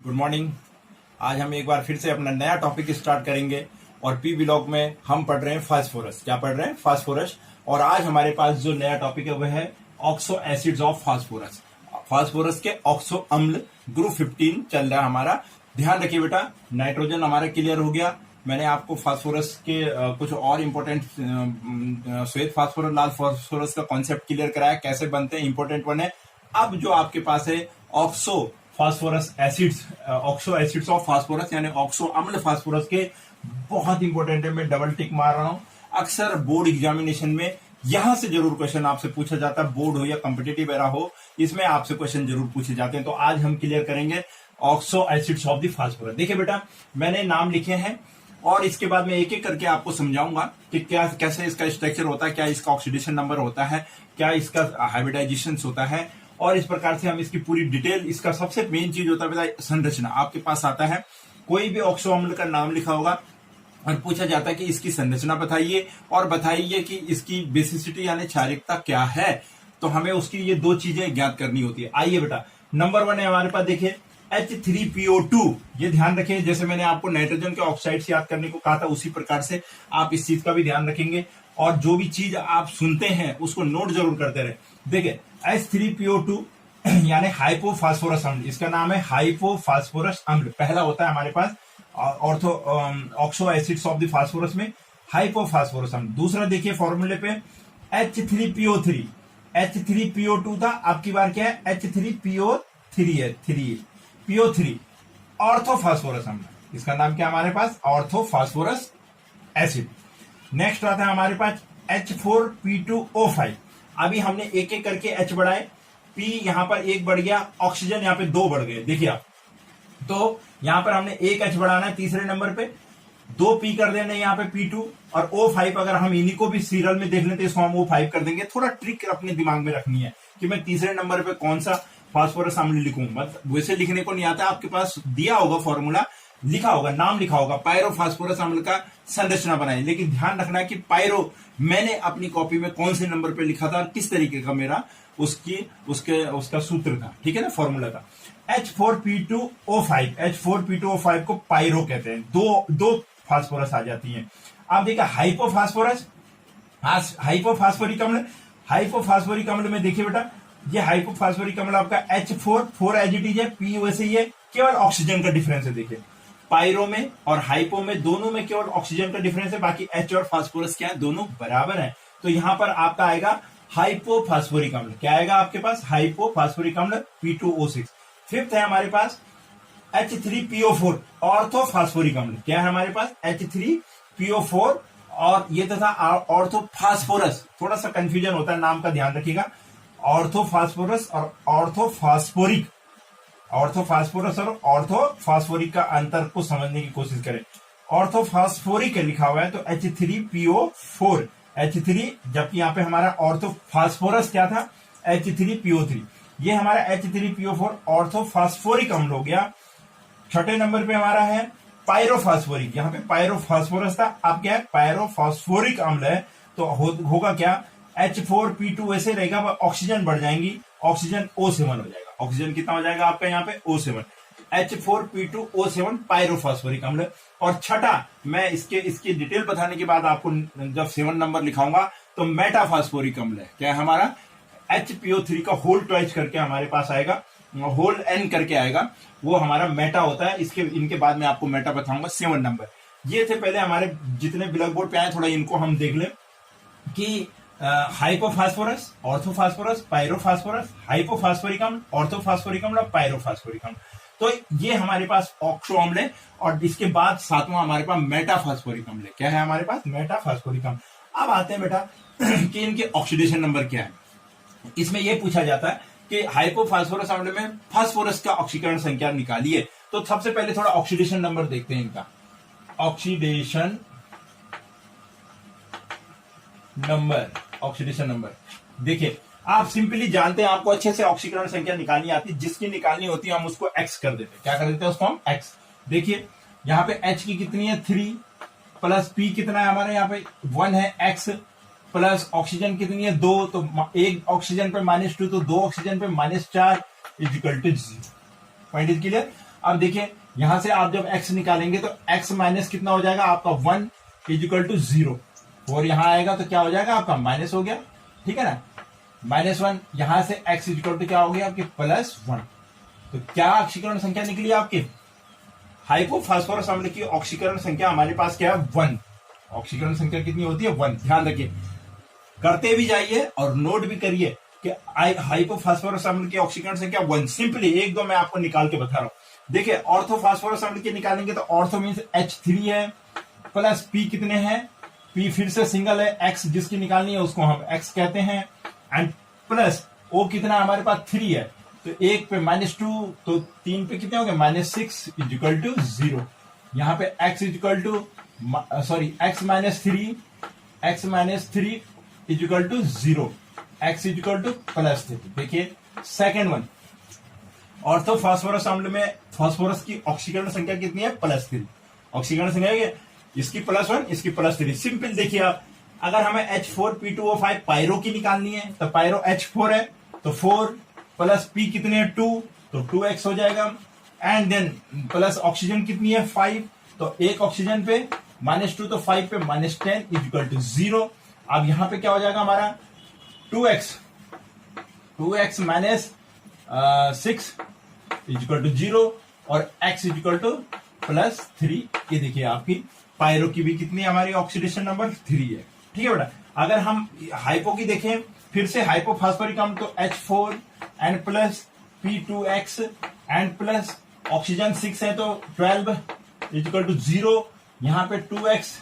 Good morning. आज हम एक बार फिर से अपना नया टॉपिक स्टार्ट करेंगे और पी ब्लॉक में हम पढ़ रहे हैं फास्फोरस। क्या पढ़ रहे हैं? फास्फोरस। और आज हमारे पास जो नया टॉपिक है वह है oxo acids of phosphorus. Phosphorus के ऑक्सो अम्ल ग्रुप 15 चल रहा है हमारा। ध्यान रखिए बेटा, नाइट्रोजन हमारा क्लियर हो गया। मैंने आपको फास्फोरस के कुछ और इंपॉर्टेंट श्वेत फास्फोरस, लाल फास्फोरस का कॉन्सेप्ट क्लियर कराया, कैसे बनते हैं, इंपॉर्टेंट वन है। अब जो आपके पास है oxo phosphorus acids, oxo acids of phosphorus यानी ऑक्सो अम्ल फास्फोरस के, बहुत इंपॉर्टेंट है। मैं डबल टिक मार रहा हूं। अक्सर बोर्ड एग्जामिनेशन में यहां से जरूर क्वेश्चन आपसे पूछा जाता है, बोर्ड हो या कॉम्पिटिटिव एरा हो, इसमें आपसे क्वेश्चन जरूर पूछे जाते हैं। तो आज हम क्लियर करेंगे oxo acids of the phosphorus. देखिए बेटा, मैंने नाम लिखे हैं और इसके बाद मैं एक एक करके आपको समझाऊंगा कि क्या कैसे इसका स्ट्रक्चर होता है, क्या इसका ऑक्सीडेशन नंबर होता है, क्या इसका हाइब्रिडाइजेशन होता है, और इस प्रकार से हम इसकी पूरी डिटेल, इसका सबसे मेन चीज होता है बेटा संरचना। आपके पास आता है कोई भी ऑक्सो अम्ल का नाम लिखा होगा और पूछा जाता है कि इसकी संरचना बताइए और बताइए कि इसकी बेसिसिटी यानी क्षारीयता क्या है। तो हमें उसकी ये दो चीजें ज्ञात करनी होती है। आइए बेटा, नंबर 1 है हमारे पास, देखिए H3PO2। ये ध्यान रखें, जैसे मैंने आपको नाइट्रोजन के ऑक्साइड से याद करने को कहा था, उसी प्रकार से आप इस चीज का भी ध्यान रखेंगे और जो भी चीज आप सुनते हैं उसको नोट जरूर करते रहे। देखिए H3PO2 यानी हाइपोफास्फोरस अम्ल, इसका नाम है हाइपोफास्फोरस अम्ल। पहला होता है हमारे पास ortho oxo acids of the phosphorus में हाइपोफास्फोरस अम्ल। दूसरा देखिए फॉर्मूले पे H3PO3, H3PO2 था, आपकी बार क्या है H3PO3 है, PO3 ऑर्थोफास्फोरस अम्ल। इसका नाम क्या हमारे पास? ऑर्थोफास्फोरस एसिड। नेक्स्ट आता है हमारे पास H4P2O5। अभी हमने एक एक करके H बढ़ाए, P यहां पर एक बढ़ गया, ऑक्सीजन यहां पे 2 बढ़ गए। देखिए आप, तो यहां पर हमने एक H बढ़ाना है तीसरे नंबर पे, 2 P कर देना यहाँ पे P2 और O5। अगर हम इन्हीं को भी सीरियल में देख लेते इसको हम O5 कर देंगे। थोड़ा ट्रिक अपने दिमाग में रखनी है कि मैं तीसरे नंबर पे कौन सा फास्फोरस अम्ल लिखूं। मतलब वैसे लिखने को नहीं आता, आपके पास दिया होगा फॉर्मूला, लिखा होगा, नाम लिखा होगा, पायरोफास्फोरस अम्ल का संरचना बनाए। लेकिन ध्यान रखना कि पायरो मैंने अपनी कॉपी में कौन से नंबर पे लिखा था और किस तरीके का मेरा उसका सूत्र था, ठीक है ना, फॉर्मूला था। H4P2O5, H4P2O5 को पायरो कहते हैं। दो फास्फोरस आ जाती हैं। अब देखिए हाइपोफास्फोरस, हाइपोफास्फोरिक अम्ल, हाइपोफास्फोरिक अम्ल में देखिए बेटा, ये हाइपोफास्फोरिक अम्ल आपका H4 एज इट इज है, P वैसे ही है, केवल ऑक्सीजन का डिफरेंस है। देखिए पायरो में और हाइपो में दोनों में केवल ऑक्सीजन का डिफरेंस है, बाकी H और फास्फोरस क्या है, दोनों बराबर है। तो यहां पर आपका आएगा हाइपोफास्फोरिक अम्ल। क्या आएगा आपके पास? हाइपोफास्फोरिक अम्ल P2O6। फिफ्थ है हमारे पास H3PO4 ऑर्थोफास्फोरिक अम्ल। क्या है हमारे पास? H3PO4 और ये तथा ऑर्थोफास्फोरस। थोड़ा सा कंफ्यूजन होता है, नाम का ध्यान रखिएगा। ऑर्थोफास्फोरस और ऑर्थोफास्फोरिक, ऑर्थोफास्फोरस और ऑर्थोफास्फोरिक का अंतर को समझने की कोशिश करें। ऑर्थोफास्फोरिक लिखा हुआ है तो H3PO4, H3, जबकि यहां पे हमारा ऑर्थोफास्फोरस क्या था? H3PO3। ये हमारा H3PO4 ऑर्थोफास्फोरिक अम्ल हो गया। छठे नंबर पे हमारा है पायरोफास्फोरिक। यहाँ पे पायरोफास्फोरस था, अब क्या है? पायरोफास्फोरिक अम्ल है। तो होगा क्या? H4P2 ऐसे रहेगा, ऑक्सीजन बढ़ जाएंगी, ऑक्सीजन O7 हो जाएगा। ऑक्सीजन कितना हो जाएगा आपका यहाँ पे? O7। H4P2O7 पायरोफास्फोरिक अम्ल। और छठा, मैं इसकी डिटेल बताने के बाद आपको जब 7 नंबर लिखाऊंगा तो मेटाफास्फोरिक अम्ल है। क्या है हमारा? HPO3 का होल ट्वाइस करके हमारे पास आएगा, होल N करके आएगा, वो हमारा मेटा होता है। इनके बाद में आपको मेटा बताऊंगा। 7 नंबर ये थे पहले हमारे जितने ब्लैक बोर्ड पे आए, थोड़ा इनको हम देख लें कि हाइपोफास्फोरस, ऑर्थोफास्फोरस, पायरोफास्फोरस, हाइपोफास्फोरिक अम्ल, ऑर्थोफास्फोरिक अम्ल और पायरोफास्फोरिक अम्ल। तो ये हमारे पास ऑक्सो अम्ल है। और इसके बाद सातवां हमारे पास मेटाफास्फोरिक अम्ल है। क्या है हमारे पास? मेटाफास्फोरिक अम्ल। अब आते हैं बेटा कि इनके ऑक्सीडेशन नंबर क्या है। इसमें यह पूछा जाता है कि हाइपोफास्फोरस अम्ल में फास्फोरस का ऑक्सीकरण संख्या निकालिए। तो सबसे पहले थोड़ा ऑक्सीडेशन नंबर देखते हैं इनका। ऑक्सीडेशन नंबर देखिए, आप सिंपली जानते हैं, आपको अच्छे से ऑक्सीकरण संख्या निकालनी आती है। जिसकी निकालनी होती है हम उसको एक्स कर देते हैं। क्या कर देते हैं उसको हम? एक्स। देखिए यहां पे H की कितनी है? 3 प्लस P कितना है हमारे यहाँ पे? 1 है, X प्लस ऑक्सीजन कितनी है? 2, तो एक ऑक्सीजन पे -2, तो 2 ऑक्सीजन पे -4 equal to 0। Point is clear. अब देखिए यहां से आप जब x निकालेंगे तो x माइनस कितना हो जाएगा आपका 1 इजिकल टू 0, और यहां आएगा तो क्या हो जाएगा आपका माइनस हो गया, ठीक है ना, -1। यहां से x इजिकल टू क्या हो गया आपकी +1। तो क्या ऑक्सीकरण संख्या निकली आपकी? हाइपोफॉस्फोरस अम्ल की ऑक्सीकरण संख्या हमारे पास क्या है 1। ऑक्सीकरण संख्या कितनी होती है 1। ध्यान रखिए, करते भी जाइए और नोट भी करिए कि हाइपोफॉस्फोरस अम्ल की ऑक्सीकरण संख्या 1। सिंपली एक दो मैं आपको निकाल के बता रहा हूं। देखिए ऑर्थोफॉस्फोरस अम्ल की निकालेंगे तो ऑर्थो मीन्स H3 है, प्लस P कितने हैं, P फिर से सिंगल है, X जिसकी निकालनी है उसको हम X कहते हैं, एंड प्लस O कितना हमारे पास 3 है, तो 1 पे -2, तो 3 पे कितने हो गए -6 इजिकल टू 0। यहां पे x equal to x minus 3 equal to 0, x equal to +3। देखिए सेकेंड वन, ऑर्थोफॉस्फोरस अम्ल में फास्फोरस की ऑक्सीकरण संख्या कितनी है +3। ऑक्सीकरण संख्या है इसकी +1 इसकी +3। सिंपल देखिए आप, अगर हमें H4P2O5 पायरो की निकालनी है तो पायरो H4 है, तो 4 प्लस P कितने हैं 2, तो 2x हो जाएगा, एंड देन प्लस ऑक्सीजन कितनी है 5, तो एक ऑक्सीजन पे -2, तो 5 पे -10 इजिकल टू 0। अब यहां पे क्या हो जाएगा हमारा 2x माइनस 6 इजिकल टू 0, और x इजिकल टू +3। ये देखिए आपकी पायरो की भी कितनी हमारी ऑक्सीडेशन नंबर 3 है, ठीक है बेटा। अगर हम हाइपो की देखें फिर से, हाइपोफॉस्फोरिक अम्ल तो H4 and plus P2X and plus oxygen 6 है तो 12 इजिकल टू 0। यहां पे 2x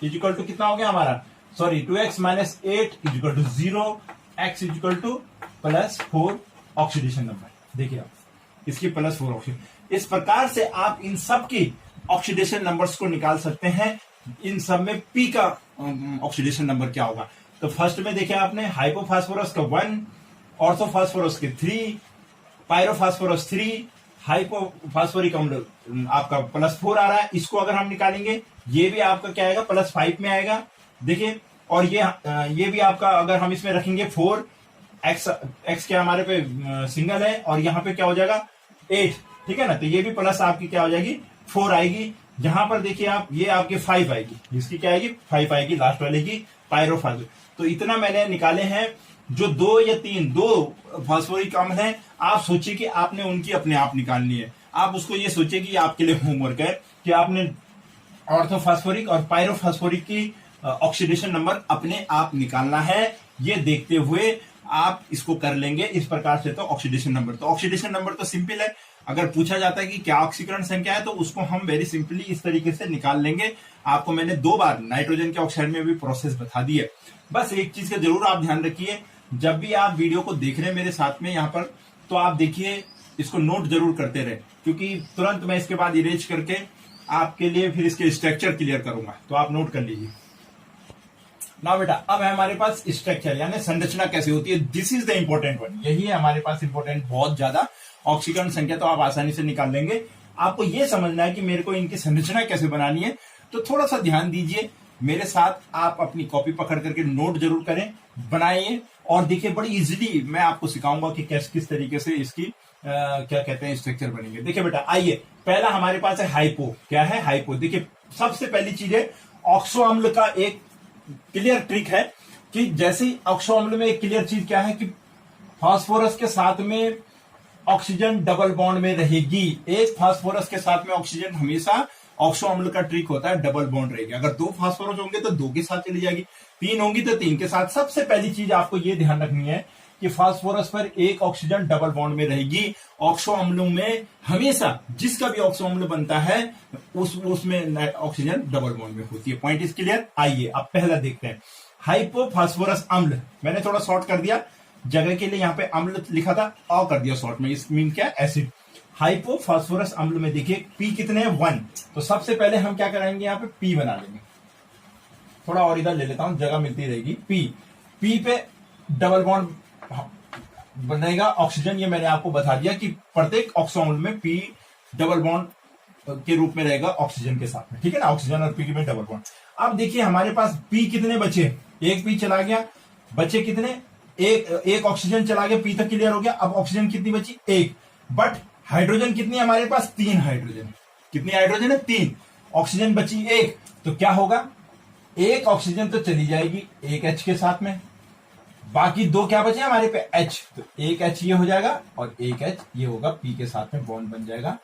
इजिकल टू कितना हो गया हमारा, 2x minus 8 equal to 0, x equal to +4 oxidation number. देखिए आप इसकी +4 ऑक्सीडेशन। इस प्रकार से आप इन सब की ऑक्सीडेशन नंबर्स को निकाल सकते हैं। इन सब में P का ऑक्सीडेशन नंबर क्या होगा, तो फर्स्ट में देखिए आपने हाइपोफॉस्फोरस का 1, ऑर्थोफॉस्फोरस के 3, पायरोफॉस्फोरस 3, हाइपोफॉस्फोरिक अम्ल आपका +4 आ रहा है। इसको अगर हम निकालेंगे ये भी आपका क्या आएगा +5 में आएगा। देखिए, और ये भी आपका अगर हम इसमें रखेंगे 4, x क्या हमारे पे सिंगल है, और यहाँ पे क्या हो जाएगा 8, ठीक है ना, तो ये भी प्लस आपकी क्या हो जाएगी 4 आएगी। यहां पर देखिए आप, ये आपकी 5 आएगी, इसकी क्या आएगी 5 आएगी लास्ट वाले की, पायरोफॉस्फोरिक। तो इतना मैंने निकाले हैं। जो 2 या 3 दो फास्फोरिक अम्ल हैं, आप सोचिए कि आपने उनकी अपने आप निकालनी है। आप उसको ये सोचिए कि आपके लिए होमवर्क है कि आपने ऑर्थोफॉस्फोरिक और पायरोफॉस्फोरिक की ऑक्सीडेशन नंबर अपने आप निकालना है। ये देखते हुए आप इसको कर लेंगे इस प्रकार से। तो ऑक्सीडेशन नंबर तो सिंपल है। अगर पूछा जाता है कि क्या ऑक्सीकरण संख्या है तो उसको हम वेरी सिंपली इस तरीके से निकाल लेंगे। आपको मैंने 2 बार नाइट्रोजन के ऑक्साइड में भी प्रोसेस बता दी है। बस एक चीज का जरूर आप ध्यान रखिए, जब भी आप वीडियो को देख रहे हैं मेरे साथ में यहाँ पर, तो आप देखिए इसको नोट जरूर करते रहे, क्योंकि तुरंत मैं इसके बाद इरेज करके आपके लिए फिर इसके स्ट्रक्चर क्लियर करूंगा। तो आप नोट कर लीजिए ना बेटा। अब है हमारे पास स्ट्रक्चर यानी संरचना कैसे होती है। This is the important one, यही है हमारे पास इंपॉर्टेंट बहुत ज्यादा। ऑक्सीकरण संख्या तो आप आसानी से निकाल लेंगे, आपको यह समझना है कि मेरे को इनकी संरचना कैसे बनानी है। तो थोड़ा सा ध्यान दीजिए मेरे साथ, आप अपनी कॉपी पकड़ करके नोट जरूर करें, बनाइए और देखिए बड़ी इजीली मैं आपको सिखाऊंगा कि किस तरीके से इसकी क्या कहते हैं स्ट्रक्चर बनेंगे। देखिए बेटा, आइए पहला हमारे पास है हाइपो। क्या है हाइपो? देखिए सबसे पहली चीज है ऑक्सो अम्ल का एक क्लियर ट्रिक है कि जैसे ऑक्सो अम्ल में एक क्लियर चीज क्या है कि फास्फोरस के साथ में ऑक्सीजन डबल बॉन्ड में रहेगी। एक फास्फोरस के साथ में ऑक्सीजन हमेशा, ऑक्सो अम्ल का ट्रिक होता है डबल बॉन्ड रहेगी। अगर 2 फास्फोरस होंगे तो 2 के साथ चली जाएगी, 3 होंगी तो 3 के साथ। सबसे पहली चीज आपको यह ध्यान रखनी है कि फास्फोरस पर एक ऑक्सीजन डबल बॉन्ड में रहेगी। ऑक्सो अम्लों में हमेशा जिसका भी ऑक्सो अम्ल बनता है उसमें ऑक्सीजन डबल बॉन्ड में होती है। Point is clear. आइए अब पहला देखते हैं हाइपोफॉस्फोरस अम्ल। मैंने थोड़ा शॉर्ट कर दिया, जगह के लिए यहाँ पे अम्ल लिखा था और कर दिया शॉर्ट में। इस मीन क्या एसिड। हाइपोफॉस्फोरस अम्ल में देखिए पी कितने हैं 1। तो सबसे पहले हम क्या कराएंगे, यहाँ पे पी बना लेंगे। थोड़ा और इधर ले लेता हूं, जगह मिलती रहेगी। पी पे डबल बॉन्ड बनेगा ऑक्सीजन। ये मैंने आपको बता दिया कि प्रत्येक ऑक्सो अम्ल में पी डबल बॉन्ड के रूप में रहेगा ऑक्सीजन के साथ में, ठीक है ना। ऑक्सीजन और पी में डबल बॉन्ड। अब देखिए हमारे पास पी कितने बचे, एक पी चला गया, बचे कितने, एक ऑक्सीजन चला गया, पी तक क्लियर हो गया। अब ऑक्सीजन कितनी बची, एक। बट हाइड्रोजन कितनी है हमारे पास? 3 हाइड्रोजन। कितनी हाइड्रोजन है? 3। ऑक्सीजन बची 1, तो क्या होगा? एक ऑक्सीजन तो चली जाएगी एक H के साथ में, बाकी 2 क्या बचे हमारे पे? H। तो एक H ये हो जाएगा और एक H ये होगा, P के साथ में बॉन्ड बन जाएगा।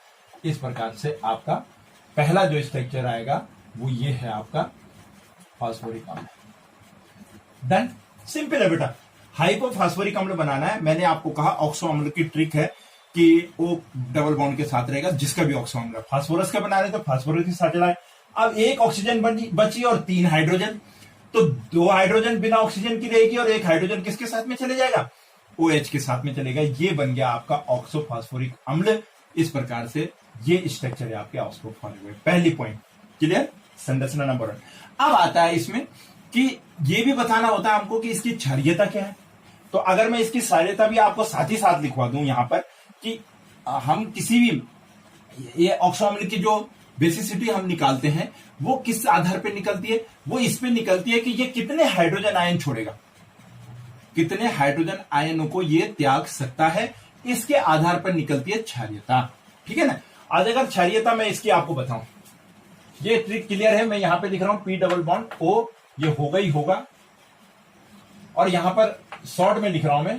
इस प्रकार से आपका पहला जो स्ट्रक्चर आएगा वो ये है आपका फास्फोरिक अम्ल। डन, सिंपल है बेटा। हाइपोफास्फोरिक अम्ल बनाना है। मैंने आपको कहा ऑक्सो अम्ल की ट्रिक है कि वो डबल बॉन्ड के साथ रहेगा, जिसका भी ऑक्सो अम्ल। फास्फोरस का बना रहे तो फास्फोरस के साथ चलाए। अब एक ऑक्सीजन बची और 3 हाइड्रोजन, तो 2 हाइड्रोजन बिना ऑक्सीजन की रहेगी और एक हाइड्रोजन किसके साथ में चले जाएगा? OH के साथ में चलेगा। ये बन गया आपका ऑक्सोफास्फोरिक अम्ल। इस प्रकार से ये स्ट्रक्चर है आपके ऑक्सोफास्फोरिक। पहली पॉइंट क्लियर, संरचना नंबर 1। अब आता है इसमें कि ये भी बताना होता है हमको कि इसकी क्षारीयता क्या है। तो अगर मैं इसकी क्षारीयता भी आपको साथ ही साथ लिखवा दूं यहां पर कि हम किसी भी ये ऑक्सो अम्ल की जो बेसिसिटी हम निकालते हैं वो किस आधार पर निकलती है? वो इस पे निकलती है कि ये कितने हाइड्रोजन आयन छोड़ेगा, कितने हाइड्रोजन आयनों को ये त्याग सकता है, इसके आधार पर निकलती है क्षारीयता। ठीक है ना। आज अगर क्षारीयता मैं इसकी आपको बताऊं, ये ट्रिक क्लियर है। मैं यहां पे लिख रहा हूं P डबल बॉन्ड O, ये होगा ही होगा। और यहां पर शॉर्ट में लिख रहा हूं मैं,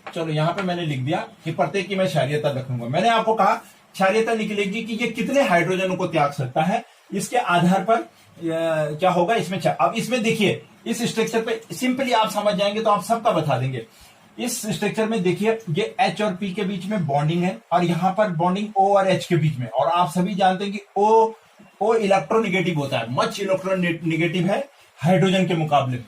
चलो यहां पे मैंने लिख दिया कि प्रत्येक की मैं क्षारीयता रखूंगा। मैंने आपको कहा क्षारीयता निकलेगी कि ये कितने हाइड्रोजनों को त्याग सकता है, इसके आधार पर क्या होगा इसमें। अब इसमें देखिए, इस स्ट्रक्चर पे सिंपली आप समझ जाएंगे तो आप सबका बता देंगे। इस स्ट्रक्चर में देखिए ये H और P के बीच में बॉन्डिंग है और यहां पर बॉन्डिंग O और H के बीच में। और आप सभी जानते हैं कि O इलेक्ट्रोनिगेटिव होता है, मच इलेक्ट्रोनिगेटिव है हाइड्रोजन के मुकाबले।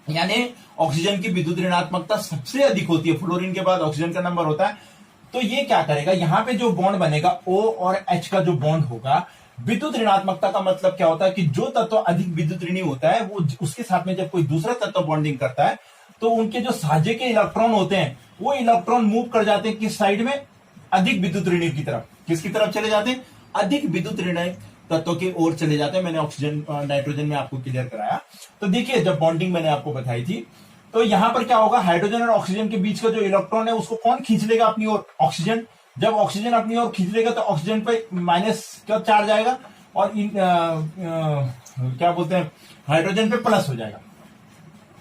यानी ऑक्सीजन की विद्युत ऋणात्मकता सबसे अधिक होती है, फ्लोरीन के बाद ऑक्सीजन का नंबर होता है। तो ये क्या करेगा, यहां पे जो बॉन्ड बनेगा O और H का जो बॉन्ड होगा, विद्युत ऋणात्मकता का मतलब क्या होता है कि जो तत्व अधिक विद्युत ऋणी होता है वो उसके साथ में जब कोई दूसरा तत्व बॉन्डिंग करता है तो उनके जो साझे के इलेक्ट्रॉन होते हैं वो इलेक्ट्रॉन मूव कर जाते हैं किस साइड में? अधिक विद्युत ऋणी की तरफ। किसकी तरफ चले जाते हैं? अधिक विद्युत ऋणी तत्व की ओर चले जाते हैं। मैंने ऑक्सीजन नाइट्रोजन में आपको क्लियर कराया। तो देखिए जब बॉन्डिंग मैंने आपको बताई थी तो यहां पर क्या होगा, हाइड्रोजन और ऑक्सीजन के बीच का जो इलेक्ट्रॉन है उसको कौन खींच लेगा अपनी ओर? ऑक्सीजन। जब ऑक्सीजन अपनी ओर खींच लेगा तो ऑक्सीजन पे माइनस का चार्ज आएगा और क्या बोलते हैं, हाइड्रोजन पे प्लस हो जाएगा।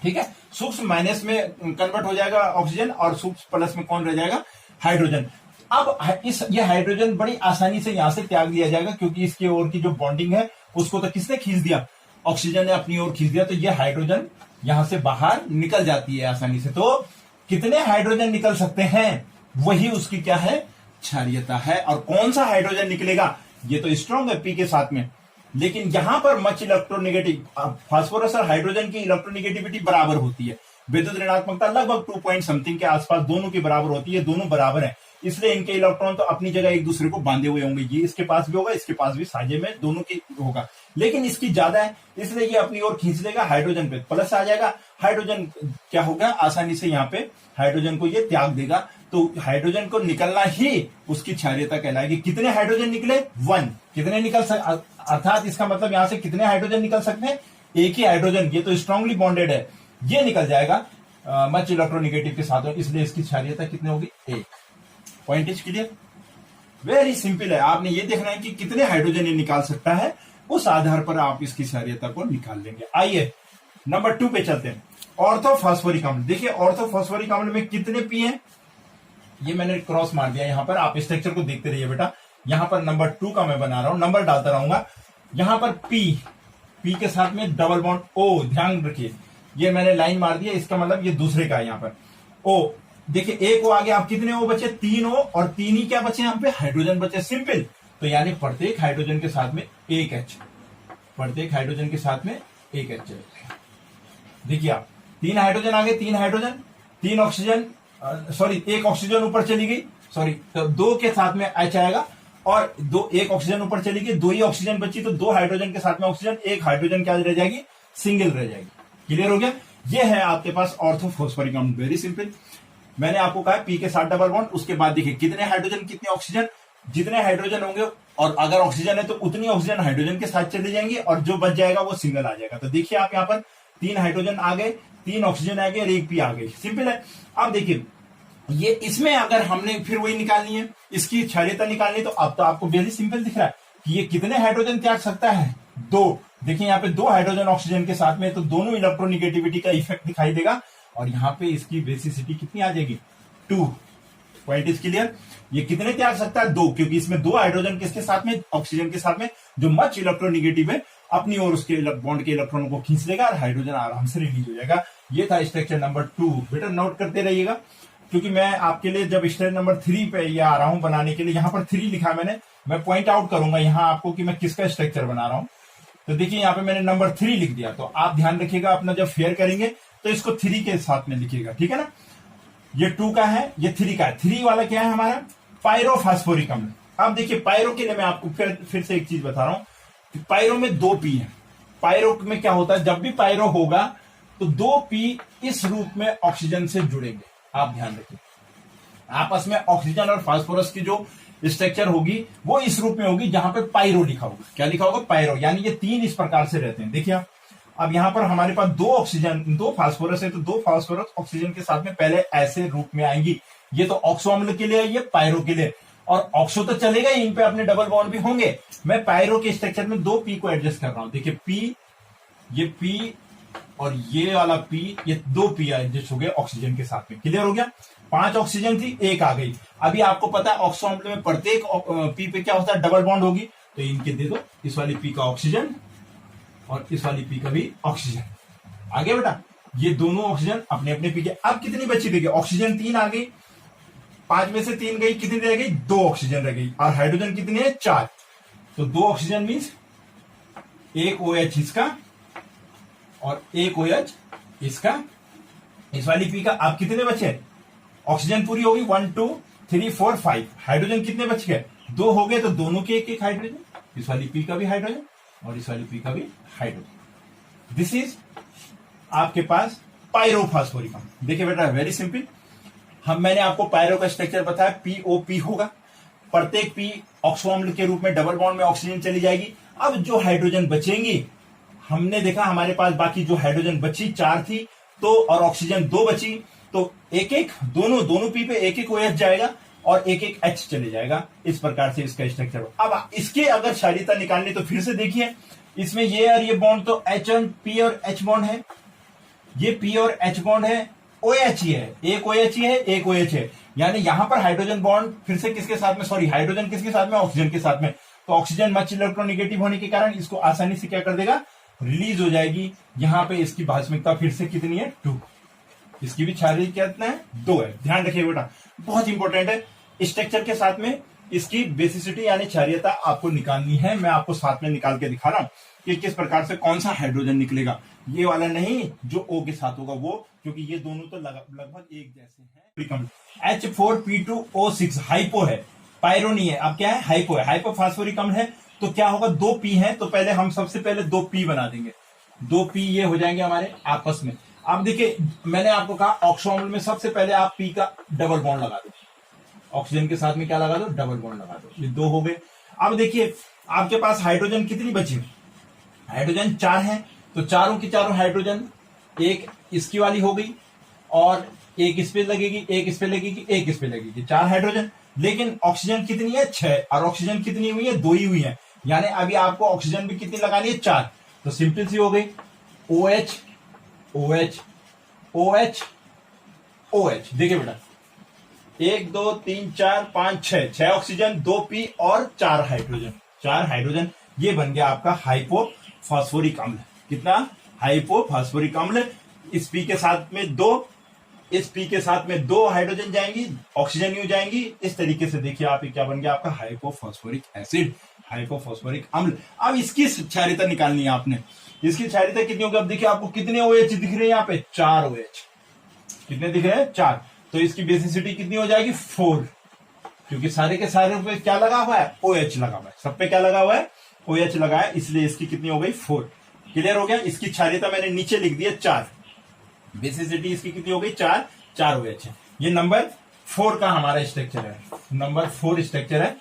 ठीक है, सूक्ष्म माइनस में कन्वर्ट हो जाएगा ऑक्सीजन और सूक्ष्म प्लस में कौन रह जाएगा? हाइड्रोजन। अब ये हाइड्रोजन बड़ी आसानी से यहां से त्याग दिया जाएगा क्योंकि इसकी ओर की जो बॉन्डिंग है उसको तो किसने खींच दिया? ऑक्सीजन ने अपनी ओर खींच दिया। तो ये हाइड्रोजन यहां से बाहर निकल जाती है आसानी से। तो कितने हाइड्रोजन निकल सकते हैं, वही उसकी क्या है? क्षारीयता है। और कौन सा हाइड्रोजन निकलेगा? ये तो स्ट्रॉन्ग है P के साथ में, लेकिन यहां पर मच इलेक्ट्रोनेगेटिव, फास्फोरस और हाइड्रोजन की इलेक्ट्रोनेगेटिविटी बराबर होती है। विद्युत ऋणात्मकता लगभग 2 पॉइंट समथिंग के आसपास दोनों की बराबर होती है। दोनों बराबर है, इसलिए इनके इलेक्ट्रॉन तो अपनी जगह एक दूसरे को बांधे हुए होंगे। ये इसके पास भी होगा, इसके पास भी, साझे में दोनों की होगा, लेकिन इसकी ज्यादा है इसलिए ये अपनी ओर खींच लेगा। हाइड्रोजन पे प्लस आ जाएगा। हाइड्रोजन क्या होगा, आसानी से यहाँ पे हाइड्रोजन को ये त्याग देगा। तो हाइड्रोजन को निकलना ही उसकी क्षारीयता कहलाएगी। कितने हाइड्रोजन निकले? 1। कितने निकल अर्थात इसका मतलब यहां से कितने हाइड्रोजन निकल सकते हैं? एक ही हाइड्रोजन। ये तो स्ट्रांगली बॉन्डेड है, ये निकल जाएगा मच इलेक्ट्रोनेगेटिव के साथ, इसलिए इसकी क्षारीयता कितनी होगी? 1। Point is clear, very simple है। आपने ये देखना है कि कितने हाइड्रोजन ये निकाल सकता है, उस आधार पर आप इसकी क्षारीयता को निकाल लेंगे। आइए नंबर 2 पे चलते हैं। ऑर्थोफॉस्फोरिक अम्ल। देखिए ऑर्थोफॉस्फोरिक अम्ल में कितने P हैं? ये मैंने क्रॉस मार दिया यहां पर, आप स्ट्रक्चर को देखते रहिए बेटा। यहां पर नंबर 2 का मैं बना रहा हूं, नंबर डालता रहूंगा। यहां पर P के साथ में डबल बॉन्ड O, ध्यान रखिए ये मैंने लाइन मार दिया, इसका मतलब ये दूसरे का है। यहां पर O, देखिए एक O आगे, आप कितने O बचे? 3 O, और 3 ही क्या बचे यहां पे? हाइड्रोजन बचे। सिंपल। तो यानी प्रत्येक हाइड्रोजन के साथ में एक H, प्रत्येक हाइड्रोजन के साथ में एक H चलेगा। देखिए आप 3 हाइड्रोजन आगे, 3 हाइड्रोजन, 3 ऑक्सीजन, सॉरी एक ऑक्सीजन ऊपर चली गई, सॉरी तो 2 के साथ में H आएगा और 1 ऑक्सीजन ऊपर चली गई, 2 ही ऑक्सीजन बची, तो 2 हाइड्रोजन के साथ में ऑक्सीजन, 1 हाइड्रोजन क्या रह जाएगी? सिंगल रह जाएगी। क्लियर हो गया? ये है आपके पास ऑर्थोफॉस्फोरिक अम्ल। Very simple. मैंने आपको कहा P के साथ डबल बॉन्ड, उसके बाद देखिए कितने हाइड्रोजन कितने ऑक्सीजन, जितने हाइड्रोजन होंगे और अगर ऑक्सीजन है तो उतनी ऑक्सीजन हाइड्रोजन के साथ चले जाएंगे और जो बच जाएगा वो सिंगल आ जाएगा। तो देखिए आप यहाँ पर 3 हाइड्रोजन आ गए, 3 ऑक्सीजन आ गए और 1 P आ गई। सिंपल है। अब देखिए ये इसमें अगर हमने फिर वही निकालनी है, इसकी क्षारीयता निकालनी है, तो अब तो आपको वेरी सिंपल दिख रहा है कि ये कितने हाइड्रोजन त्याग सकता है, 2। देखिए यहाँ पे 2 हाइड्रोजन ऑक्सीजन के साथ में, तो दोनों इलेक्ट्रोनिगेटिविटी का इफेक्ट दिखाई देगा, और यहाँ पे इसकी बेसिसिटी कितनी आ जाएगी, 2। Point is clear. ये कितने त्याग सकता है, 2, क्योंकि इसमें 2 हाइड्रोजन किसके साथ में, ऑक्सीजन के साथ में, जो मच इलेक्ट्रोनिगेटिव है अपनी ओर उसके बॉन्ड के इलेक्ट्रॉनों को खींच लेगा और हाइड्रोजन आराम से रिलीज हो जाएगा। ये था स्ट्रक्चर नंबर 2। बेटा नोट करते रहिएगा, क्योंकि मैं आपके लिए जब स्ट्रक्चर नंबर 3 पे ये आ रहा हूं बनाने के लिए, यहाँ पर 3 लिखा है मैंने, मैं पॉइंट आउट करूंगा यहाँ आपको कि मैं किसका स्ट्रक्चर बना रहा हूं। तो देखिए यहाँ पे मैंने नंबर 3 लिख दिया, तो आप ध्यान रखिएगा अपना जब फेयर करेंगे तो इसको 3 के साथ में लिखिएगा, ठीक है ना। ये 2 का है, ये 3 का है। 3 वाला क्या है हमारा, पायरोफॉस्फोरिक अम्ल। अब देखिए पायरो के लिए मैं आपको फिर से एक चीज बता रहा हूं कि पायरो में 2 पी है। पायरो में क्या होता है, जब भी पायरो होगा तो 2 पी इस रूप में ऑक्सीजन से जुड़ेंगे। आप ध्यान रखिए, आपस में ऑक्सीजन और फास्फोरस की जो स्ट्रक्चर होगी वो इस रूप में होगी जहां पे पायरो लिखा होगा। क्या लिखा होगा, पायरो। यानी ये 3 इस प्रकार से रहते हैं। देखिए अब यहां पर हमारे पास 2 ऑक्सीजन 2 फास्फोरस है, तो 2 फास्फोरस ऑक्सीजन के साथ में पहले ऐसे रूप में आएंगी। ये तो ऑक्सो अम्ल के लिए है, ये पायरो के लिए। और ऑक्सो तो चलेगा ही, इन पे अपने डबल बॉन्ड भी होंगे। मैं पायरो के स्ट्रक्चर में 2 पी को एडजस्ट कर रहा हूं। देखिए पी, ये पी और ये वाला पी, ये 2 पी एडजस्ट हो गए ऑक्सीजन के साथ में। क्लियर हो गया। 5 ऑक्सीजन थी, 1 आ गई। अभी आपको पता है ऑक्सो अम्ल में प्रत्येक पी पे क्या होता है, डबल बॉन्ड होगी। तो इनके दे दो, इस वाली पी का ऑक्सीजन और इस वाली पी का भी ऑक्सीजन। आगे बेटा, ये दोनों ऑक्सीजन अपने अपने पी के। अब कितनी बची, देखिए ऑक्सीजन 3 आ गई, 5 में से 3 गई, कितनी रह गई, 2 ऑक्सीजन रह गई। और हाइड्रोजन कितने हैं, 4। तो 2 ऑक्सीजन मीन्स 1 OH इसका और 1 OH इसका, इस वाली पी का। अब कितने बचे, ऑक्सीजन पूरी होगी, 1 2 3 4 5। हाइड्रोजन कितने बच गए, 2 हो गए, तो दोनों के 1 हाइड्रोजन, इस वाली पी का भी हाइड्रोजन और इस वाली पी का भी हाइड्रोजन। दिस इज आपके पास पायरोफॉस्फोरिक अम्ल। देखिए बेटा वेरी सिंपल, मैंने आपको पायरो का स्ट्रक्चर बताया, POP होगा। प्रत्येक पी ऑक्सो अम्ल के रूप में डबल बॉन्ड में ऑक्सीजन चली जाएगी। अब जो हाइड्रोजन बचेंगी, हमने देखा हमारे पास बाकी जो हाइड्रोजन बची 4 थी, तो और ऑक्सीजन 2 बची, तो एक दोनों पी पे 1 OH जाएगा और 1 H चले जाएगा। इस प्रकार से इसका स्ट्रक्चर। अब इसके अगर क्षारीयता निकालनी तो फिर से देखिए, इसमें ये और ये बॉन्ड तो H और P और H बॉन्ड है, ये P और H बॉन्ड है, OH ही है, 1 OH ही है, 1 OH है। यानी यहां पर हाइड्रोजन बॉन्ड फिर से किसके साथ में, सॉरी हाइड्रोजन किसके साथ में, ऑक्सीजन के साथ में। तो ऑक्सीजन मच इलेक्ट्रोनिगेटिव होने के कारण इसको आसानी से क्या कर देगा, रिलीज हो जाएगी। यहां पे इसकी भास्मिकता फिर से कितनी है, 2। इसकी भी क्षारीयता कितना है, 2 है। ध्यान रखिए बेटा, बहुत इंपॉर्टेंट है। स्ट्रक्चर के साथ में इसकी बेसिसिटी यानी क्षारीयता आपको निकालनी है। मैं आपको साथ में निकाल के दिखा रहा हूं कि किस प्रकार से कौन सा हाइड्रोजन निकलेगा। ये वाला नहीं जो O के साथ होगा वो, क्योंकि ये दोनों तो लगभग एक जैसे हैं। H4P2O6 हाइपो है, पायरो नहीं है। अब क्या है, हाइपो है, हाइपोफॉस्फोरिक अम्ल है। तो क्या होगा, 2 पी है, तो पहले हम सबसे पहले 2 पी बना देंगे। 2 पी ये हो जाएंगे हमारे आपस में। अब देखिए मैंने आपको कहा ऑक्सो अम्ल में सबसे पहले आप पी का डबल बॉन्ड लगा दो, ऑक्सीजन के साथ में क्या लगा दो, डबल बॉन्ड लगा दो। ये 2 हो गए। अब देखिए आपके पास हाइड्रोजन कितनी बची, हाइड्रोजन 4 है, तो चारों की चारों हाइड्रोजन, एक इसकी वाली हो गई और एक इस पे लगेगी, एक इस पे लगेगी, एक इस पे लगेगी, 4 हाइड्रोजन। लेकिन ऑक्सीजन कितनी है, 6, और ऑक्सीजन कितनी हुई है, 2 ही हुई है। यानी अभी आपको ऑक्सीजन भी कितनी लगानी है, 4। तो सिंपल सी हो गई, OH OH OH OH। देखिए बेटा 1 2 3 4 5 6 ऑक्सीजन, 2 पी और 4 हाइड्रोजन, 4 हाइड्रोजन। ये बन गया आपका हाइपोफॉस्फोरिक अम्ल। कितना, हाइपोफॉस्फोरिक अम्ल। इस पी के साथ में 2, इस पी के साथ में 2 हाइड्रोजन जाएंगी, ऑक्सीजन यू जाएंगी। इस तरीके से देखिए आप क्या बन गया आपका हाइपोफॉस्फोरिक एसिड, हाइपोफॉस्फोरिक अम्ल। अब इसकी क्षारीयता निकालनी है आपने। इसकी क्षारीयता कितनी होगी, अब देखिए आपको कितने OH दिख रहे हैं यहाँ पे, 4 OH। कितने दिख रहे हैं, 4। तो इसकी बेसिसिटी कितनी हो जाएगी, 4, क्योंकि सारे के सारे पे क्या लगा हुआ है, OH लगा हुआ है। सब पे क्या लगा हुआ है, OH लगा है, इसलिए इसकी कितनी हो गई, 4। क्लियर हो गया। इसकी क्षारीयता मैंने नीचे लिख दी है 4, बेसिसिटी इसकी कितनी हो गई, 4 OH है। ये नंबर 4 का हमारा स्ट्रक्चर है, नंबर 4 स्ट्रक्चर है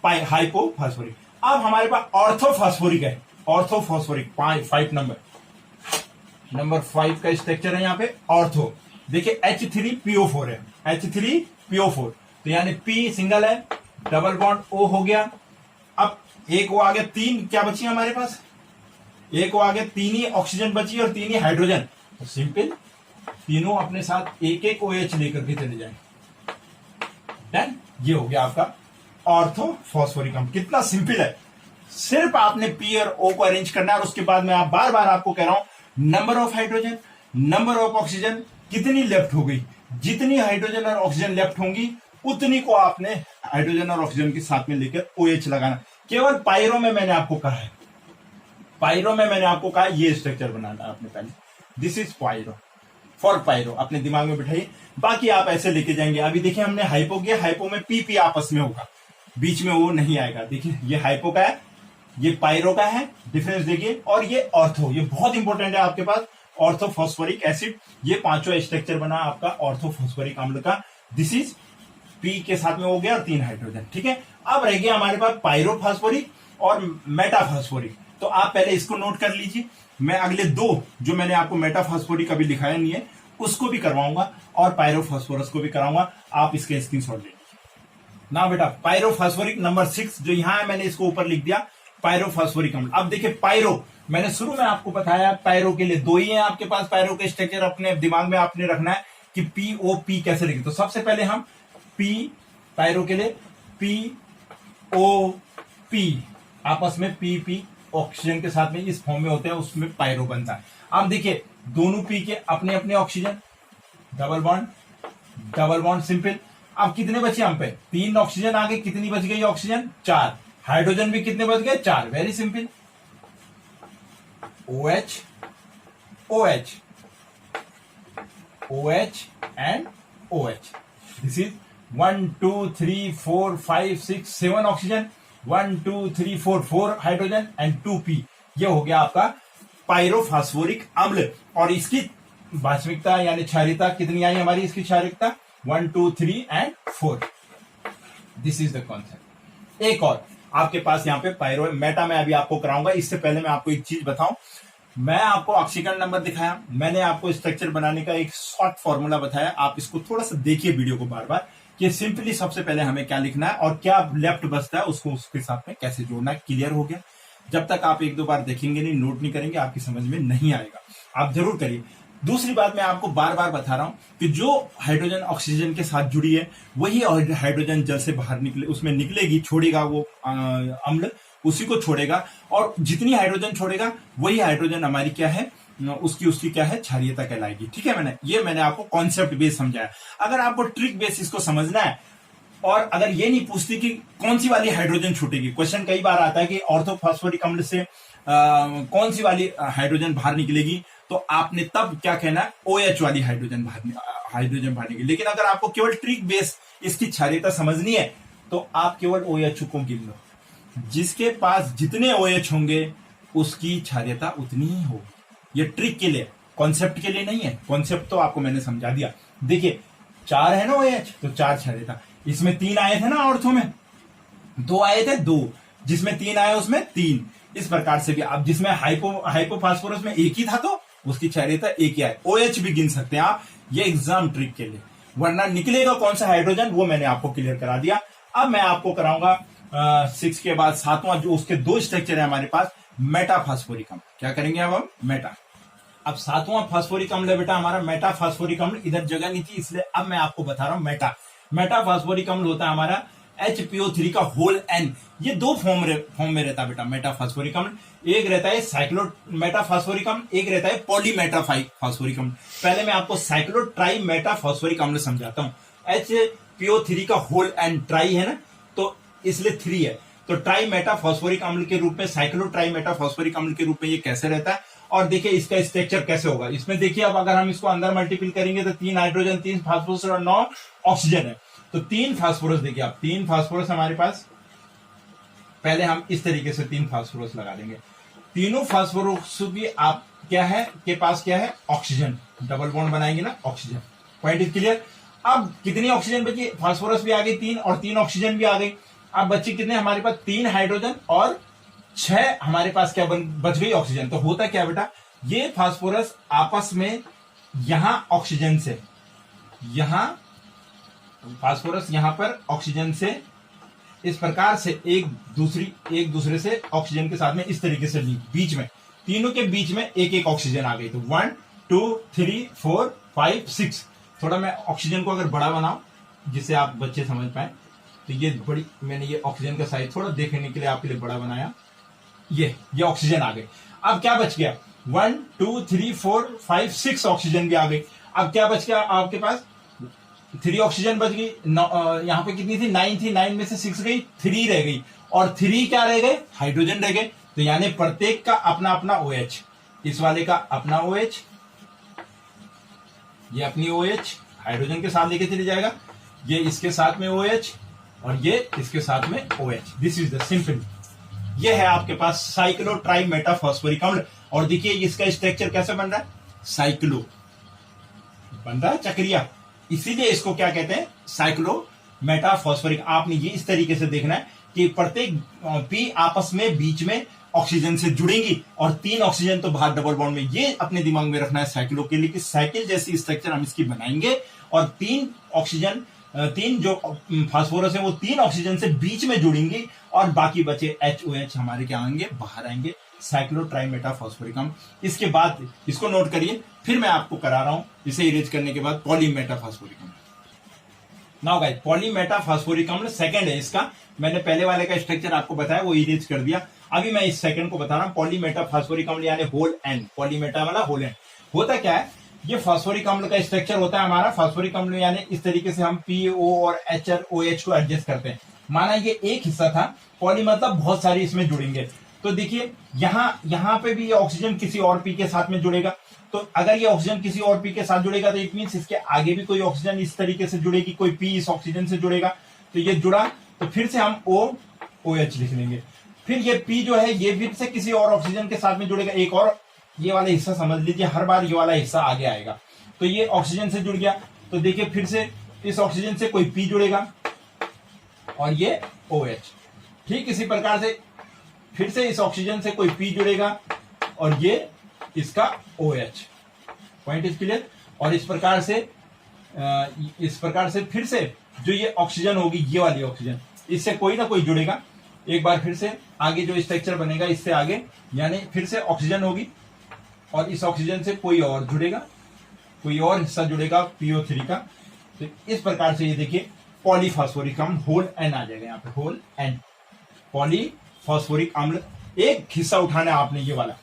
हाइपोफॉस्फोरिक। अब हमारे पास ऑर्थोफॉस्फोरिक है, ऑर्थोफॉस्फोरिक 5 नंबर 5 का स्ट्रक्चर है यहाँ पे ऑर्थो। देखिए H3PO4 है, H3PO4, तो यानी P सिंगल है, डबल बॉन्ड O हो गया। अब एक वो आ गया, तीन क्या बची हमारे पास, एक वो आ गया, तीन ही ऑक्सीजन बची और तीन ही हाइड्रोजन, तो सिंपल तीनों अपने साथ एक एक OH लेकर के चले जाएंगे। डन, ये हो गया आपका ऑर्थोफॉस्फोरिक अम्ल। कितना सिंपल है, सिर्फ आपने पी और ओ को अरेंज करना है और उसके बाद मैं आप बार बार आपको कह रहा हूं number of hydrogen, number of oxygen कितनी लेफ्ट हो गई, जितनी हाइड्रोजन और ऑक्सीजन लेफ्ट होंगी उतनी को आपने हाइड्रोजन और ऑक्सीजन के साथ में लेकर OH लगाना। केवल पायरो में मैंने आपको कहा है, पायरो में मैंने आपको कहा ये स्ट्रक्चर बनाना है आपने पहले, this is pyro, for pyro अपने दिमाग में बिठाइए, बाकी आप ऐसे लेके जाएंगे। अभी देखिए हमने हाइपो किया, हाइपो में पी आपस में होगा, बीच में वो नहीं आएगा। देखिए ये हाइपो का है, ये पायरो का है, डिफरेंस देखिए, और ये ऑर्थो, ये बहुत इंपॉर्टेंट है आपके पास, ऑर्थोफॉस्फोरिक एसिड, ये पांचवा स्ट्रक्चर बना आपका ऑर्थोफॉस्फोरिक अम्ल का। दिस इज पी के साथ में हो गया और तीन हाइड्रोजन, ठीक है। अब रह गया हमारे पास पायरोफॉस्फोरिक और मेटाफॉस्फोरिक, तो आप पहले इसको नोट कर लीजिए। मैं अगले दो जो मैंने आपको मेटाफॉस्फोरिक अभी लिखाया नहीं है उसको भी करवाऊंगा और पायरोफॉस्फोरस को भी कराऊंगा, आप इसके स्क्रीनशॉट ले लीजिए ना बेटा। पायरोफॉस्फोरिक नंबर 6 जो यहां है मैंने इसको ऊपर लिख दिया, पायरोफॉस्फोरिक अम्ल। अब देखिए पायरो, मैंने शुरू में आपको बताया पायरो के लिए दो ही है आपके पास, पायरो के स्ट्रक्चर अपने दिमाग में आपने रखना है कि POP कैसे लिखे। तो सबसे पहले हम P पायरो के लिए POP आपस में PP ऑक्सीजन के साथ में इस फॉर्म में होते हैं, उसमें पायरो बनता है। अब देखिए दोनों P के अपने अपने ऑक्सीजन, डबल बॉन्ड सिंपल। अब कितने बचे हम पे, तीन ऑक्सीजन आ गए, कितनी बच गई ऑक्सीजन, 4, हाइड्रोजन भी कितने बच गए, 4, very simple, OH OH OH and OH। This is 1 2 3 4 5 6 7 oxygen, 1 2 3 4 4 hydrogen and 2P। ये हो गया आपका पायरोफॉस्फोरिक अम्ल। और इसकी वास्तविकता यानी क्षारीयता कितनी आई हमारी, इसकी क्षारीयता 1 2 3 and 4। This is the concept. एक और आपके पास यहाँ पे पायरो मेटा में अभी आपको कराऊंगा, इससे पहले मैं आपको एक चीज बताऊं। मैं आपको ऑक्सीजन नंबर दिखाया, मैंने आपको स्ट्रक्चर बनाने का एक शॉर्ट फॉर्मूला बताया, आप इसको थोड़ा सा देखिए वीडियो को बार बार कि सिंपली सबसे पहले हमें क्या लिखना है और क्या लेफ्ट बचता है उसको उसके साथ में कैसे जोड़ना है। क्लियर हो गया? जब तक आप एक दो बार देखेंगे नहीं, नोट नहीं करेंगे, आपकी समझ में नहीं आएगा। आप जरूर करिए। दूसरी बात मैं आपको बार बार बता रहा हूं कि जो हाइड्रोजन ऑक्सीजन के साथ जुड़ी है वही हाइड्रोजन जल से बाहर निकले, उसमें निकलेगी, छोड़ेगा वो अम्ल, उसी को छोड़ेगा, और जितनी हाइड्रोजन छोड़ेगा वही हाइड्रोजन हमारी क्या है, उसकी क्या है, क्षारीयता कहलाएगी। ठीक है, मैंने आपको कॉन्सेप्ट बेस समझाया। अगर आपको ट्रिक बेस इसको समझना है और अगर ये नहीं पूछती कि कौन सी वाली हाइड्रोजन छूटेगी, क्वेश्चन कई बार आता है कि ऑर्थोफॉस्फोरिक अम्ल से कौन सी वाली हाइड्रोजन बाहर निकलेगी, तो आपने तब क्या कहना है, OH वाली हाइड्रोजन बाहर निकलेगी। लेकिन अगर आपको केवल ट्रिक बेस इसकी क्षारीयता समझनी है तो आप केवल OH को गिन लो, जिसके पास जितने OH होंगे उसकी क्षारीयता उतनी ही होगी। ये ट्रिक के लिए, कॉन्सेप्ट के लिए नहीं है। कॉन्सेप्ट तो आपको मैंने समझा दिया। देखिए 4 है ना OH, तो 4 क्षारीयता, इसमें 3 आए थे ना ऑर्थो में, 2 आए थे, 2, जिसमें 3 आए उसमें 3। इस प्रकार से भी आप, जिसमें हाइपोफॉस्फोरस में एक ही था तो उसकी क्षारीयता एक ही आए। OH भी गिन सकते हैं आप, ये एग्जाम ट्रिक के लिए, वरना निकलेगा कौन सा हाइड्रोजन वो मैंने आपको क्लियर करा दिया। अब मैं आपको कराऊंगा 6 के बाद 7वां, जो उसके 2 स्ट्रक्चर है हमारे पास, मेटाफॉस्फोरिक अम्ल। क्या करेंगे अब हम, मेटा। अब 7वां फास्फोरिक अम्ल है बेटा हमारा मेटाफॉस्फोरिक अम्ल। इधर जगह नहीं थी इसलिए अब मैं आपको बता रहा हूं मेटाफॉस्फोरिक अम्ल होता है हमारा HPO3 का होल N। ये 2 फॉर्म में रहता है बेटा मेटाफॉस्फोरिक अम्ल। एक रहता है साइक्लो मेटाफॉस्फोरिक अम्ल, एक रहता है पॉलीमेटाफॉस्फोरिक अम्ल। पहले मैं आपको साइक्लोट्राई मेटाफॉस्फोरिक अम्ल समझाता हूं। HPO3 का होल N ट्राई है ना, तो इसलिए 3 है, तो ट्राई मेटाफॉस्फोरिक अम्ल के रूप में, साइक्लोट्राई मेटाफॉस्फोरिक अम्ल के रूप में ये कैसे रहता है। और देखिए इसका स्ट्रक्चर कैसे होगा। इसमें देखिए अब अगर हम इसको अंदर मल्टीपल करेंगे तो 3 हाइड्रोजन, 3 फास्फोरस और 9 ऑक्सीजन है। तो 3 फास्फोरस, देखिए आप 3 फास्फोरस हमारे पास, पहले हम इस तरीके से 3 फास्फोरस लगा देंगे। तीनों फास्फोरस भी आप क्या है के पास क्या है, ऑक्सीजन, डबल बॉन्ड बनाएंगे ना, ऑक्सीजन। Point is clear. अब कितनी ऑक्सीजन बची, फास्फोरस भी आ गई 3 और 3 ऑक्सीजन भी आ गई। अब बची कितने हमारे पास, 3 हाइड्रोजन और 6 हमारे पास क्या बच गई, ऑक्सीजन। तो होता क्या बेटा, ये फास्फोरस आपस में यहां ऑक्सीजन से यहां फास्फोरस यहां पर ऑक्सीजन से इस प्रकार से एक दूसरे से ऑक्सीजन के साथ में इस तरीके से बीच में तीनों के बीच में एक एक ऑक्सीजन आ गई। तो 1 2 3 4 5 6। थोड़ा मैं ऑक्सीजन को अगर बड़ा बनाऊं जिससे आप बच्चे समझ पाए, तो ये बड़ी मैंने ये ऑक्सीजन का साइज थोड़ा देखने के लिए आपके लिए बड़ा बनाया। ये ऑक्सीजन आ गई। अब क्या बच गया? 1 2 3 4 5 6 ऑक्सीजन भी आ गई। अब क्या बच गया आपके पास? 3 ऑक्सीजन बच गई। यहां पे कितनी थी? 9 थी। 9 में से 6 गई, 3 रह गई। और 3 क्या रह गए? हाइड्रोजन रह गए। तो यानी प्रत्येक का अपना अपना OH, इस वाले का अपना OH, ये अपनी OH हाइड्रोजन के साथ लेके चले जाएगा, ये इसके साथ में OH और ये इसके साथ में OH। This is the simple. ये है आपके पास साइक्लो ट्राई मेटाफॉस्फोरिक अम्ल। और देखिए इसका स्ट्रक्चर कैसे बन रहा है? साइक्लो बन रहा है, चक्रिया, इसीलिए इसको क्या कहते हैं? Cyclo metaphosphoric. आपने ये इस तरीके से देखना है कि प्रत्येक पी आपस में बीच में ऑक्सीजन से जुड़ेंगी और 3 ऑक्सीजन तो बाहर डबल बॉन्ड में। ये अपने दिमाग में रखना है साइक्लो के लिए कि साइकिल जैसी स्ट्रक्चर हम इसकी बनाएंगे और 3 ऑक्सीजन 3 जो फास्फोरस है वो 3 ऑक्सीजन से बीच में जुड़ेंगी और बाकी बचे HOH हमारे क्या आएंगे? बाहर आएंगे। साइक्लो ट्राइमेटाफॉस्फोरिक अम्ल। इसके बाद इसको नोट करिए, फिर मैं आपको करा रहा हूं इसे इरेज करने के बाद पॉलीमेटाफॉस्फोरिक अम्ल। नाउ गाइस, पॉलीमेटाफॉस्फोरिक अम्ल सेकंड है इसका। मैंने पहले वाले का स्ट्रक्चर आपको बताया, वो इरेज कर दिया। अभी मैं इस सेकंड को बता रहा हूं, पॉलीमेटाफॉस्फोरिक अम्ल यानी होल एन। पॉलीमेटा वाला होल एन होता क्या है? ये फास्फोरिक अम्ल का स्ट्रक्चर होता है हमारा। फास्फोरिक अम्ल यानी इस तरीके से हम PO और H और OH को एडजस्ट करते हैं। माना ये एक हिस्सा था, पॉली मतलब बहुत सारी इसमें जुड़ेंगे। तो देखिए यहां पे भी ये ऑक्सीजन किसी और P के साथ में जुड़ेगा। तो अगर ये ऑक्सीजन किसी और P के साथ जुड़ेगा तो इट मींस इसके आगे भी कोई ऑक्सीजन इस तरीके से जुड़ेगी, कोई P इस ऑक्सीजन से जुड़ेगा। तो ये जुड़ा तो फिर से हम OH लिख लेंगे। फिर ये P जो है ये फिर से किसी और ऑक्सीजन के साथ में जुड़ेगा। एक और ये वाला हिस्सा समझ लीजिए, हर बार ये वाला हिस्सा आगे आएगा। तो ये ऑक्सीजन से जुड़ गया, तो देखिए फिर से इस ऑक्सीजन से कोई P जुड़ेगा और ये OH। ठीक इसी प्रकार से फिर से इस ऑक्सीजन से कोई P जुड़ेगा और ये इसका OH। Point is clear. और इस प्रकार से फिर से जो ये ऑक्सीजन होगी, ये वाली ऑक्सीजन, इससे कोई ना कोई जुड़ेगा। एक बार फिर से आगे जो स्ट्रक्चर बनेगा इससे आगे, यानी फिर से ऑक्सीजन होगी और इस ऑक्सीजन से कोई और जुड़ेगा, कोई और हिस्सा जुड़ेगा PO3 का। तो इस प्रकार से ये देखिए पॉलीफॉस्फोरिक अम्ल होल एन आ जाएगा। यहाँ पे होल एन पॉलीफॉस्फोरिक अम्ल। एक हिस्सा उठाना है आपने ये वाला,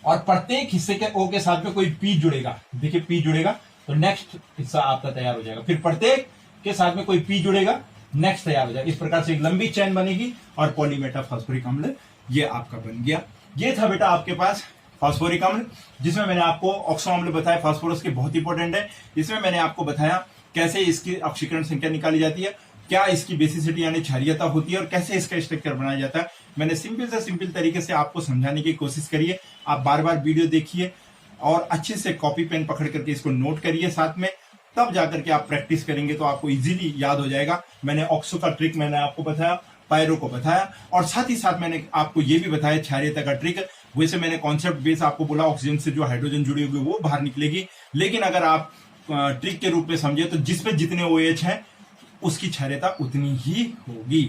और प्रत्येक हिस्से के O के साथ में कोई P जुड़ेगा। देखिए P जुड़ेगा तो नेक्स्ट हिस्सा आपका तैयार हो जाएगा। फिर प्रत्येक के साथ में कोई P जुड़ेगा, नेक्स्ट तैयार हो जाएगा। इस प्रकार से एक लंबी चेन बनेगी और पॉलीमेटाफॉस्फोरिक अम्ल ये आपका बन गया। ये था बेटा आपके पास फास्फोरिक अम्ल, जिसमें मैंने आपको ऑक्सो अम्ल बताया, फास्फोरस के बहुत इंपॉर्टेंट है। इसमें मैंने आपको बताया कैसे इसकी ऑक्सीकरण संख्या निकाली जाती है, क्या इसकी बेसिसिटी यानी क्षारीयता होती है और कैसे इसका स्ट्रक्चर बनाया जाता है। मैंने सिंपल से सिंपल तरीके से आपको समझाने की कोशिश करिए। आप बार बार वीडियो देखिए और अच्छे से कॉपी पेन पकड़ करके इसको नोट करिए साथ में, तब जाकर के आप प्रैक्टिस करेंगे तो आपको इजीली याद हो जाएगा। मैंने ऑक्सो का ट्रिक मैंने आपको बताया, पायरो को बताया, और साथ ही साथ मैंने आपको ये भी बताया क्षारीयता का ट्रिक। वैसे मैंने कॉन्सेप्ट बेस आपको बोला ऑक्सीजन से जो हाइड्रोजन जुड़ी होगी वो बाहर निकलेगी, लेकिन अगर आप ट्रिक के रूप में समझे तो जिसपे जितने OH हैं उसकी क्षारीयता उतनी ही होगी।